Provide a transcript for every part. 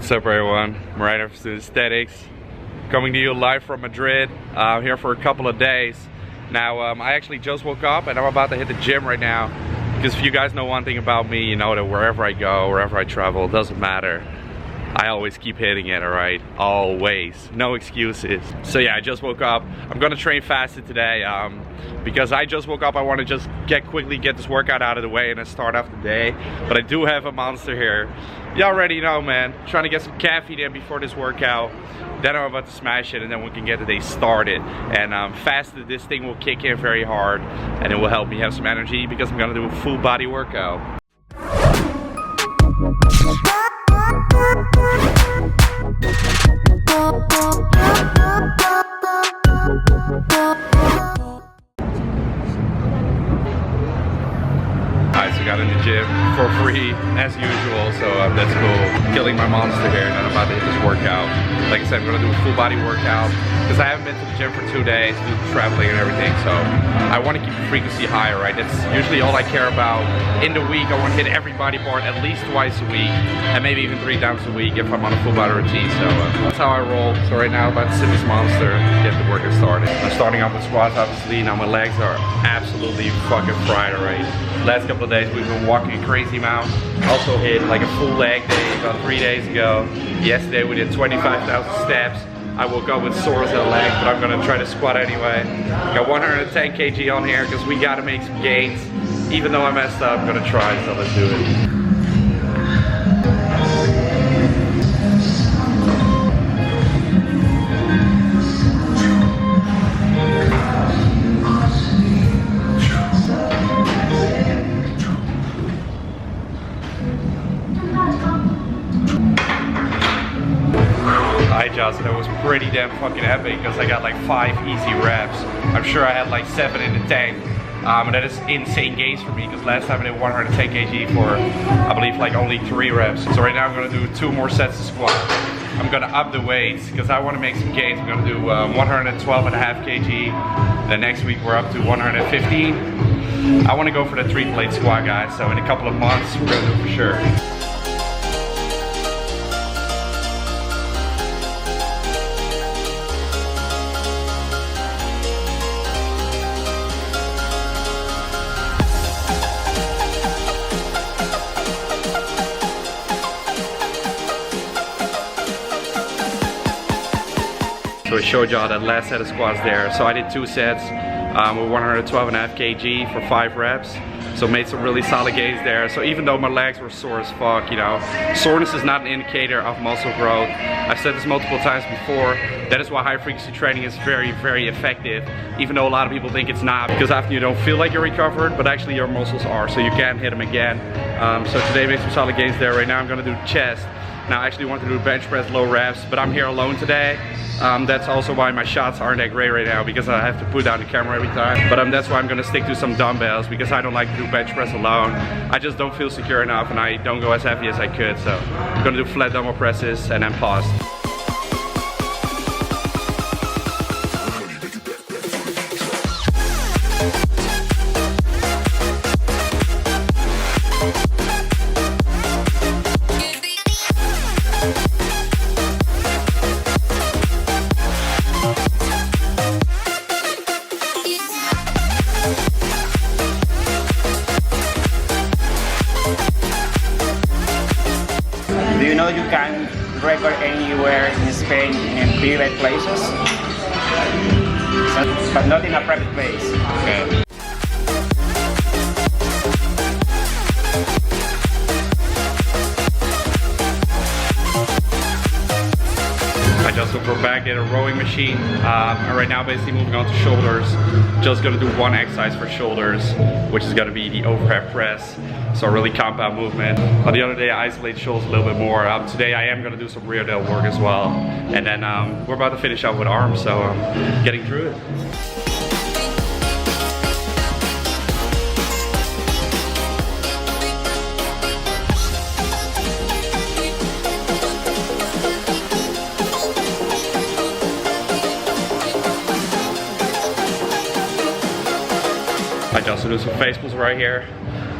What's up everyone, I'm right after Student Aesthetics, coming to you live from Madrid. I'm here for a couple of days. Now I actually just woke up and I'm about to hit the gym right now, because if you guys know one thing about me, you know that wherever I go, wherever I travel, it doesn't matter, I always keep hitting it, alright? Always. No excuses. So yeah, I just woke up. I'm gonna train fasted today because I just woke up. I want to just quickly get this workout out of the way and then start off the day. But I do have a monster here. You already know, man. Trying to get some caffeine in before this workout. Then I'm about to smash it and then we can get the day started. And fasted, this thing will kick in very hard and it will help me have some energy because I'm gonna do a full body workout. Alright, so got in the gym for free as usual, so that's cool. Killing my monster here and then I'm about to hit this workout. Like I said, I'm gonna do a full body workout because I haven't been to the gym for 2 days due to traveling and everything, so I want to keep the frequency higher, right? That's usually all I care about. In the week, I want to hit every body part at least twice a week and maybe even 3 times a week if I'm on a full body routine, so that's how I roll. So right now I'm about to sit this monster, get the workout started. I'm starting off with squats, obviously. Now my legs are absolutely fucking fried already. Last couple of days we've been walking a crazy amount. Also hit like a full leg day about 3 days ago. Yesterday we did 25,000 steps. I woke up with sores in the leg, but I'm gonna try to squat anyway. Got 110 kg on here because we gotta make some gains. Even though I messed up, I'm gonna try, so let's do it. That was pretty damn fucking epic because I got like 5 easy reps. I'm sure I had like 7 in the tank. And that is insane gains for me because last time I did 110 kg for I believe like only 3 reps. So right now I'm gonna do 2 more sets of squat. I'm gonna up the weights because I want to make some gains. I'm gonna do 112.5 kg. The next week we're up to 115. I want to go for the 3-plate squat, guys. So in a couple of months we're gonna do it for sure. So I showed y'all that last set of squats there. So I did 2 sets with 112.5 kg for 5 reps. So made some really solid gains there. So even though my legs were sore as fuck, you know, soreness is not an indicator of muscle growth. I've said this multiple times before. That is why high frequency training is very, very effective. Even though a lot of people think it's not, because often you don't feel like you're recovered, but actually your muscles are, so you can hit them again. So today made some solid gains there. Right now I'm gonna do chest. Now I actually want to do bench press low reps, but I'm here alone today. That's also why my shots aren't that great right now, because I have to put down the camera every time. But that's why I'm gonna stick to some dumbbells, because I don't like to do bench press alone. I just don't feel secure enough and I don't go as heavy as I could. So I'm gonna do flat dumbbell presses and then pause. Do you know you can record anywhere in Spain in private places? But not in a private place. Okay. I just went back at a rowing machine. Right now basically moving on to shoulders. Just gonna do 1 exercise for shoulders, which is gonna be the overhead press. So a really compound movement. On the other day I isolate shoulders a little bit more. Today I am gonna do some rear delt work as well. And then we're about to finish up with arms, so getting through it. I just do some face pulls right here.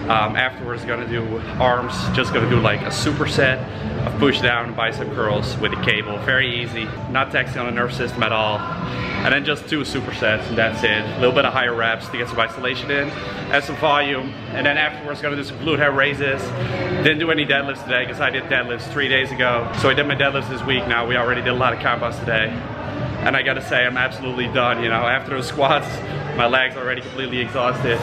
Afterwards, gonna do arms. Just gonna do like a superset of push down bicep curls with a cable. Very easy, not taxing on the nerve system at all. And then just 2 supersets, and that's it. A little bit of higher reps to get some isolation in, add some volume, and then afterwards gonna do some glute ham raises. Didn't do any deadlifts today because I did deadlifts 3 days ago. So I did my deadlifts this week now. We already did a lot of combos today. And I gotta say, I'm absolutely done, you know. After those squats, my legs are already completely exhausted.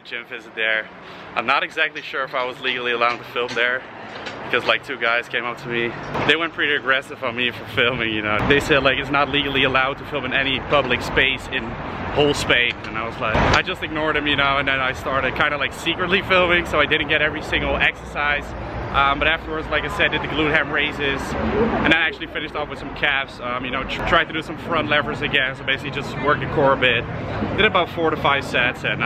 Gym visit there. I'm not exactly sure if I was legally allowed to film there because like 2 guys came up to me. They went pretty aggressive on me for filming, you know. They said like it's not legally allowed to film in any public space in whole Spain, and I was like, I just ignored them, you know, and then I started kind of like secretly filming, so I didn't get every single exercise. But afterwards, like I said, did the glute ham raises, and then I actually finished off with some calves. You know, tried to do some front levers again, so basically just work the core a bit. Did about 4 to 5 sets, and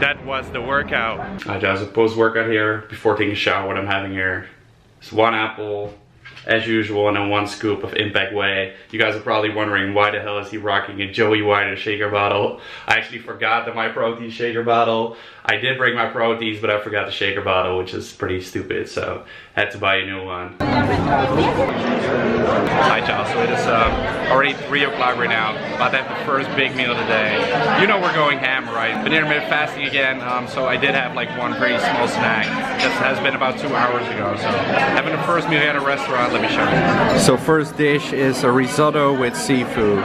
that was the workout. I just a post-workout here before taking a shower. What I'm having here is 1 apple, as usual, and then 1 scoop of Impact Whey. You guys are probably wondering why the hell is he rocking a Joey Whiter shaker bottle. I actually forgot that my protein shaker bottle. I did bring my proteins, but I forgot the shaker bottle, which is pretty stupid, so had to buy a new one. Hi y'all, so it is already 3 o'clock right now. About to have the first big meal of the day. You know we're going ham, right? Been intermittent fasting again, so I did have like 1 very small snack. This has been about 2 hours ago, so having the first meal at a restaurant, let me show you. So first dish is a risotto with seafood.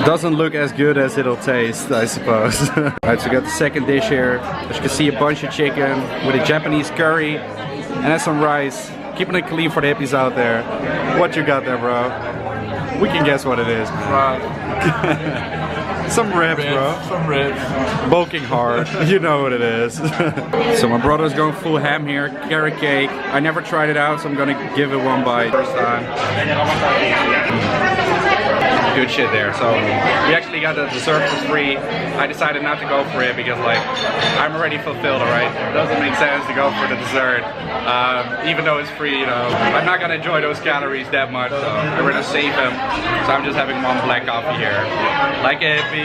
Doesn't look as good as it'll taste, I suppose. Alright, so we got the second dish here. As you can see, a bunch of chicken with a Japanese curry and then some rice. Keeping it clean for the hippies out there. What you got there, bro? We can guess what it is. Some ribs, bro. Some ribs. Bulking hard. You know what it is. So my brother's going full ham here. Carrot cake. I never tried it out, so I'm gonna give it 1 bite. First time. Good shit there. So we actually got the dessert for free. I decided not to go for it because like I'm already fulfilled, alright? It doesn't make sense to go for the dessert. Even though it's free, you know. I'm not gonna enjoy those calories that much, so I'd rather save them. So I'm just having 1 black coffee here. Like a hippie,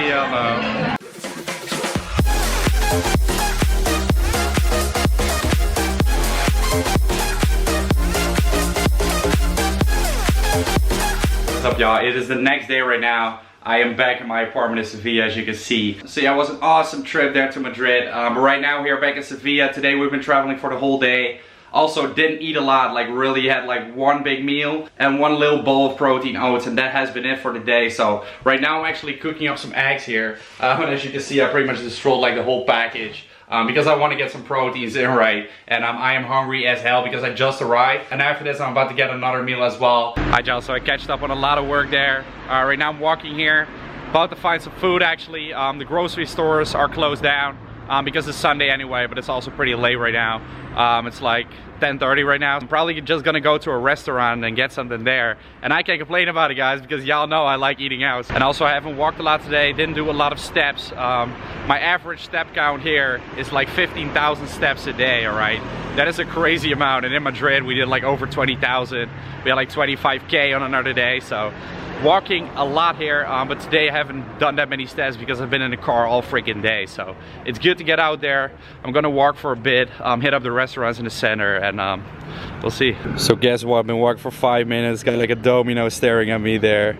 What's up, y'all? It is the next day right now. I am back in my apartment in Sevilla, as you can see. So yeah, it was an awesome trip there to Madrid. But right now we are back in Sevilla. Today we've been traveling for the whole day. Also didn't eat a lot, like really had like 1 big meal and 1 little bowl of protein oats, and that has been it for the day. So right now I'm actually cooking up some eggs here. And as you can see, I pretty much just rolled like the whole package. Because I want to get some proteins in, right? And I am hungry as hell because I just arrived. And after this, I'm about to get another meal as well. Hi, Joe. So I catched up on a lot of work there. Right now I'm walking here, about to find some food actually. The grocery stores are closed down because it's Sunday anyway, but it's also pretty late right now. It's like 10:30 right now. I'm probably just gonna go to a restaurant and get something there. And I can't complain about it, guys, because y'all know I like eating out. And also I haven't walked a lot today, didn't do a lot of steps. My average step count here is like 15,000 steps a day, alright? That is a crazy amount, and in Madrid we did like over 20,000. We had like 25K on another day, so walking a lot here, but today I haven't done that many steps because I've been in the car all freaking day. So it's good to get out there. I'm gonna walk for a bit, hit up the restaurants in the center, and we'll see. So guess what? I've been walking for 5 minutes. Got like a domino staring at me there.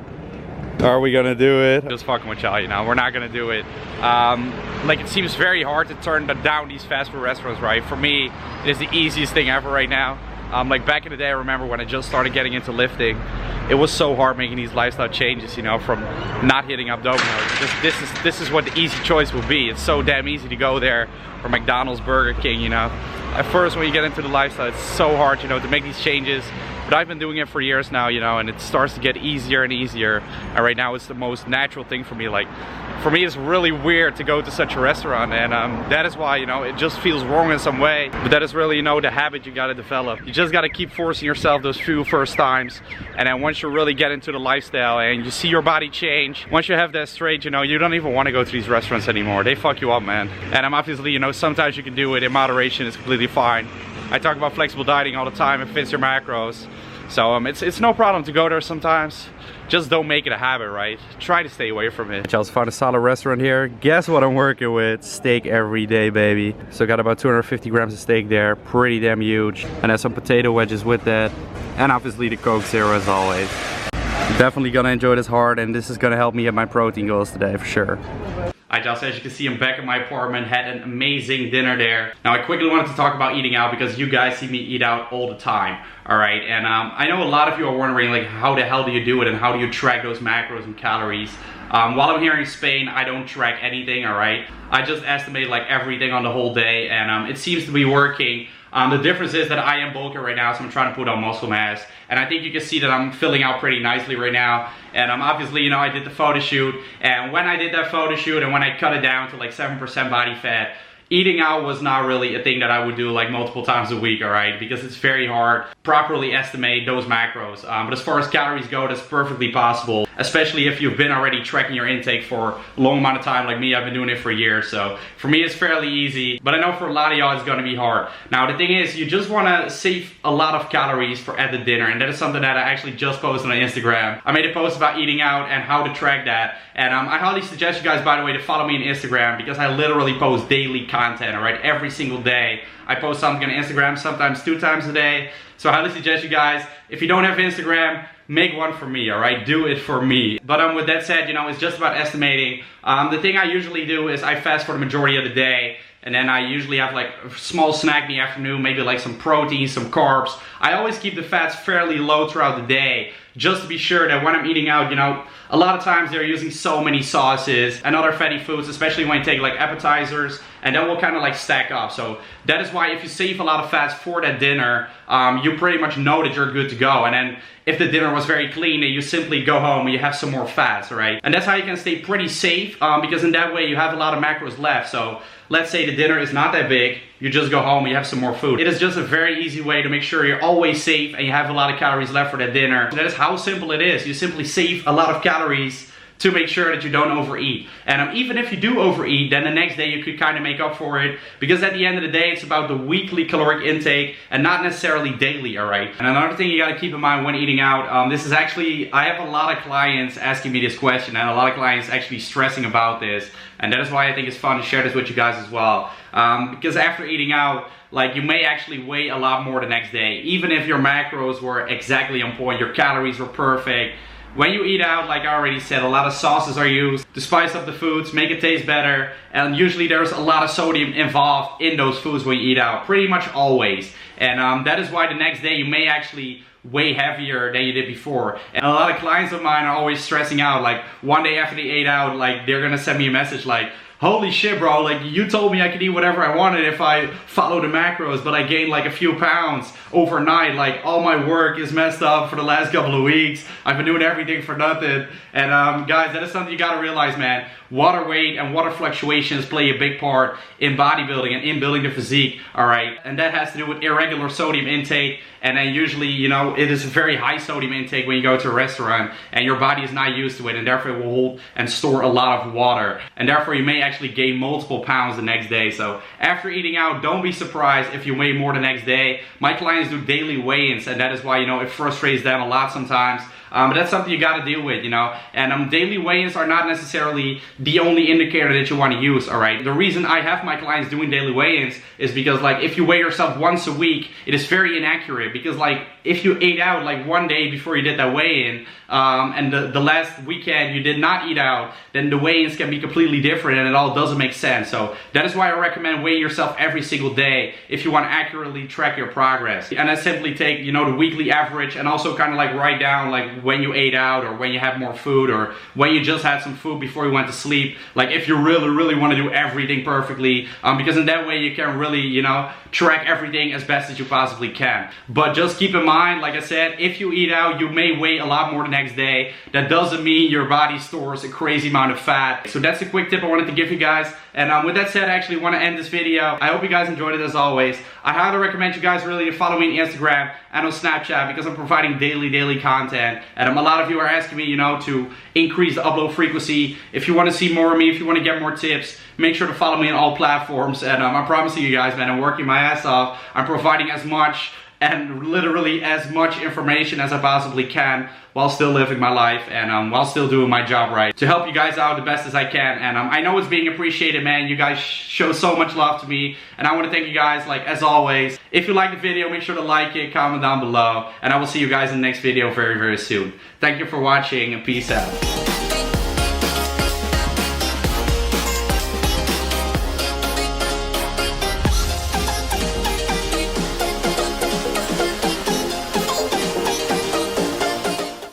Are we gonna do it? Just fucking with y'all, you know. We're not gonna do it. Like it seems very hard to turn down these fast food restaurants, right? For me, it is the easiest thing ever right now. Like back in the day, I remember when I just started getting into lifting, it was so hard making these lifestyle changes, you know, from not hitting up Domino's. This is what the easy choice will be. It's so damn easy to go there, or McDonald's, Burger King, you know. At first, when you get into the lifestyle, it's so hard, you know, to make these changes. But I've been doing it for years now, you know, and it starts to get easier and easier. And right now, it's the most natural thing for me. Like, for me it's really weird to go to such a restaurant, and that is why, you know, it just feels wrong in some way. But that is really, you know, the habit you gotta develop. You just gotta keep forcing yourself those few first times, and then once you really get into the lifestyle and you see your body change, once you have that straight, you know, you don't even want to go to these restaurants anymore. They fuck you up, man. And obviously, you know, sometimes you can do it in moderation. It's completely fine. I talk about flexible dieting all the time. It fits your macros. So it's no problem to go there sometimes. Just don't make it a habit, right? Try to stay away from it. I just found a solid restaurant here. Guess what I'm working with? Steak every day, baby. So got about 250 grams of steak there. Pretty damn huge. And then some potato wedges with that. And obviously the Coke Zero as always. Definitely gonna enjoy this hard, and this is gonna help me hit my protein goals today for sure. I just, as you can see, I'm back in my apartment, had an amazing dinner there. Now I quickly wanted to talk about eating out because you guys see me eat out all the time, all right? And I know a lot of you are wondering, like, how the hell do you do it and how do you track those macros and calories? While I'm here in Spain, I don't track anything, all right? I just estimate like everything on the whole day, and it seems to be working. The difference is that I am bulking right now, so I'm trying to put on muscle mass. And I think you can see that I'm filling out pretty nicely right now. And obviously, you know, I did the photo shoot. And when I did that photo shoot and when I cut it down to like 7% body fat, eating out was not really a thing that I would do like multiple times a week, all right? Because it's very hard to properly estimate those macros. But as far as calories go, that's perfectly possible, especially if you've been already tracking your intake for a long amount of time like me. I've been doing it for years, so for me it's fairly easy. But I know for a lot of y'all it's gonna be hard. Now the thing is, you just wanna save a lot of calories for at the dinner, and that is something that I actually just posted on Instagram. I made a post about eating out and how to track that. And I highly suggest you guys, by the way, to follow me on Instagram because I literally post daily content, all right? Every single day. I post something on Instagram, sometimes 2 times a day. So I highly suggest you guys, if you don't have Instagram, make one for me, all right? Do it for me. But with that said, you know, it's just about estimating. The thing I usually do is I fast for the majority of the day, and then I usually have like a small snack in the afternoon, maybe like some protein, some carbs. I always keep the fats fairly low throughout the day, just to be sure that when I'm eating out, you know, a lot of times they're using so many sauces and other fatty foods, especially when you take like appetizers, and that will kind of like stack up. So that is why if you save a lot of fats for that dinner, you pretty much know that you're good to go. And then if the dinner was very clean, then you simply go home and you have some more fats, right? And that's how you can stay pretty safe, because in that way you have a lot of macros left. So let's say the dinner is not that big, you just go home and you have some more food. It is just a very easy way to make sure you're always safe and you have a lot of calories left for that dinner. That is how simple it is. You simply save a lot of calories to make sure that you don't overeat. And even if you do overeat, then the next day you could kind of make up for it, because at the end of the day, it's about the weekly caloric intake and not necessarily daily, all right? And another thing you gotta keep in mind when eating out, this is actually, I have a lot of clients asking me this question and a lot of clients actually stressing about this. And that is why I think it's fun to share this with you guys as well. Because after eating out, like, you may actually weigh a lot more the next day. Even if your macros were exactly on point, your calories were perfect. When you eat out, like I already said, a lot of sauces are used to spice up the foods, make it taste better, and usually there's a lot of sodium involved in those foods when you eat out, pretty much always. And that is why the next day you may actually weigh heavier than you did before. And a lot of clients of mine are always stressing out, like one day after they ate out, like they're gonna send me a message like, holy shit, bro, like you told me I could eat whatever I wanted if I follow the macros, but I gained like a few pounds overnight. Like, all my work is messed up for the last couple of weeks. I've been doing everything for nothing. And guys, that is something you gotta realize, man. Water weight and water fluctuations play a big part in bodybuilding and in building the physique, all right? And that has to do with irregular sodium intake. And then usually, you know, it is a very high sodium intake when you go to a restaurant and your body is not used to it, and therefore it will hold and store a lot of water. And therefore you may actually gain multiple pounds the next day. So after eating out, don't be surprised if you weigh more the next day. My clients do daily weigh-ins, and that is why, you know, it frustrates them a lot sometimes. But that's something you gotta deal with, you know. And daily weigh-ins are not necessarily the only indicator that you want to use, all right? The reason I have my clients doing daily weigh-ins is because, like, if you weigh yourself once a week, it is very inaccurate. Because, like, if you ate out like one day before you did that weigh-in, and the last weekend you did not eat out, then the weigh-ins can be completely different and it all doesn't make sense. So that is why I recommend weighing yourself every single day if you want to accurately track your progress. And I simply take, you know, the weekly average and also kind of like write down like like when you ate out, or when you have more food, or when you just had some food before you went to sleep. Like if you really want to do everything perfectly, because in that way you can really, you know, track everything as best as you possibly can. But just keep in mind, like I said, if you eat out, you may weigh a lot more the next day. That doesn't mean your body stores a crazy amount of fat. So that's a quick tip I wanted to give you guys. And with that said, I actually want to end this video. I hope you guys enjoyed it as always. I highly recommend you guys really to follow me on Instagram and on Snapchat, because I'm providing daily content. And a lot of you are asking me, you know, to increase the upload frequency. If you want to see more of me, if you want to get more tips, make sure to follow me on all platforms. And I'm promising you guys, man, I'm working my ass off. I'm providing as much and literally as much information as I possibly can, while still living my life and while still doing my job right, to help you guys out the best as I can. And I know it's being appreciated, man. You guys show so much love to me, and I want to thank you guys, like as always. If you like the video, make sure to like it, comment down below, and I will see you guys in the next video very soon. Thank you for watching, and peace out.